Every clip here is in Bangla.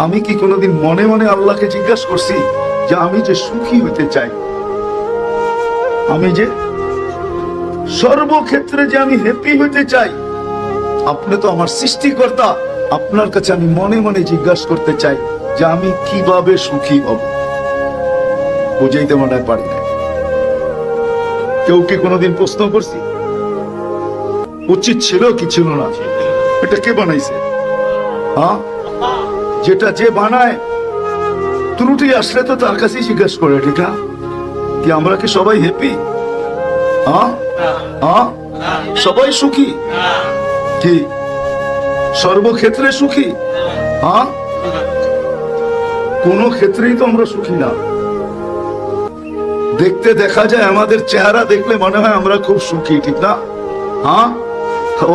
আমি কি কোনোদিন মনে মনে আল্লাহকে জিজ্ঞাসা করছি যে আমি যে সুখী হতে চাই, আমি যে সর্বক্ষেত্রে যে আমি হ্যাপি হতে চাই? আপনি তো আমার সৃষ্টিকর্তা, আপনার কাছে আমি মনে মনে জিজ্ঞাসা করতে চাই যে আমি কিভাবে সুখী হব। বুঝাইতে মনে পারি না। কেউ কি কোনোদিন প্রশ্ন করছি? উচিত ছিল কি ছিল না? এটা কে বানাইছে? হ্যাঁ, যেটা যে বানায় ত্রুটি আসলে তো তার কাছেই জিজ্ঞাসা করে, ঠিক না? কি আমরা কি সবাই হ্যাপি? হ্যাঁ হ্যাঁ, সবাই সুখী কি? সর্বক্ষেত্রে সুখী? হ্যাঁ, কোন ক্ষেত্রেই তো আমরা সুখী না। দেখতে দেখা যায়, আমাদের চেহারা দেখলে মনে হয় আমরা খুব সুখী, ঠিক না? হ্যাঁ,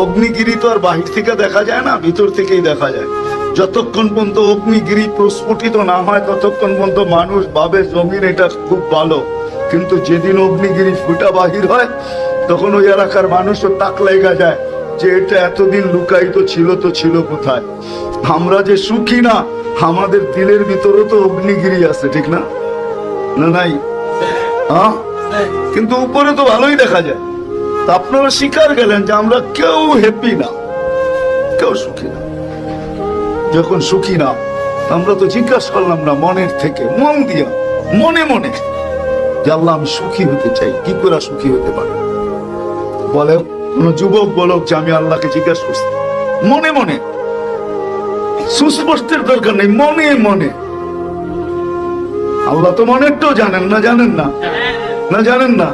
অগ্নিগিরি তো আর বাহির থেকে দেখা যায় না, ভিতর থেকেই দেখা যায়। যতক্ষণ পর্যন্ত অগ্নিগিরি প্রস্ফুটিত না হয় ততক্ষণ পর্যন্ত মানুষ ভাবে জমিন এটা খুব ভালো, কিন্তু যেদিন অগ্নিগিরি ফুটা বাহির হয় তখন ওই এলাকার মানুষও তাক লাগা যায় যে এটা এতদিন লুকায়িত ছিল, তো ছিল কোথায়? আমরা যে সুখী না, আমাদের দিলের ভিতরে তো অগ্নিগিরি আছে, ঠিক না? না নাই? হ্যাঁ, কিন্তু উপরে তো ভালোই দেখা যায়। তা আপনারা স্বীকার গেলেন যে আমরা কেউ হ্যাপি না, কেউ সুখী না। যখন সুখী না, আমরা তো জিজ্ঞাসা করলাম না মনের থেকে, মন দিয়া, মনে মনে যে আল্লাহ আমি সুখী হতে চাই। কি করে সুখী হতে পারে? বলে কোন যুবক বলক যে আমি আল্লাহকে জিজ্ঞাসা করছি মনে মনে। সুস্পষ্টের দরকার নেই, মনে মনে। আল্লাহ তো মনেরটাও জানেন না, জানেন না? না জানেন না?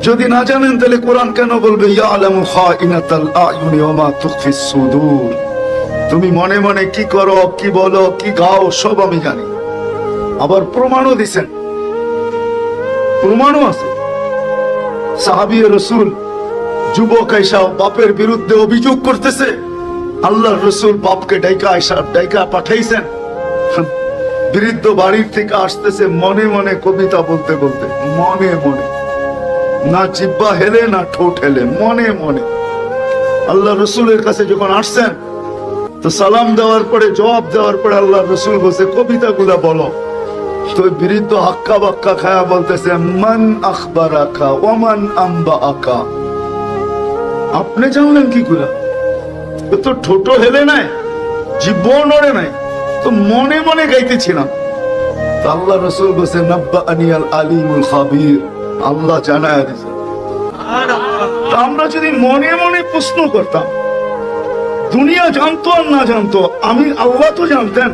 যদি না জানেন তাহলে কোরআন কেন বলবে ইয়ালামু খাইনাতাল আয়ুনি ওয়া মা তুখফিস সুদূর? তুমি মনে মনে কি করো, কি বলো, কি গাও, সব আমি জানি। আবার প্রমাণও দিছেন, প্রমাণও আছে। সাহাবী রাসূল যুবক আয়েশা বাপের বিরুদ্ধে অভিযোগ করতেছে, আল্লাহর রাসূল বাপকে ডাইকা পাঠাইছেন। বৃদ্ধ বাড়ির থেকে আসতেছে মনে মনে কবিতা বলতে বলতে, মনে মনে, না জিহ্বা হেলে না ঠোঁট হেলে, মনে মনে। আল্লাহ রসুলের কাছে যখন আসছেন তো সালাম দেওয়ার পরে, জবাব দেওয়ার পরে আল্লাহ রসুল বলছে কবিতাগুলা বলো। তো বৃদ্ধ হাক্কা বাক্কা খায়া বলতেছে মান আখবারাকা ওমান আম্বা আকা। আপনি জানলেন কি করে? তো ঠোঁটো হেলে নাই, জিহ্বাও নড়ে নাই, তো মনে মনে গাইতেছিলাম। তো আল্লাহ রসুল বলছে নাব্বা আনিয়াল আলিমুল খাবির, আল্লাহ জানায় দিয়েছে। আমরা যদি মনে মনে প্রশ্ন করতাম, দুনিয়া জানতো আর না জানতো, আমি আল্লাহ তো জানতেন।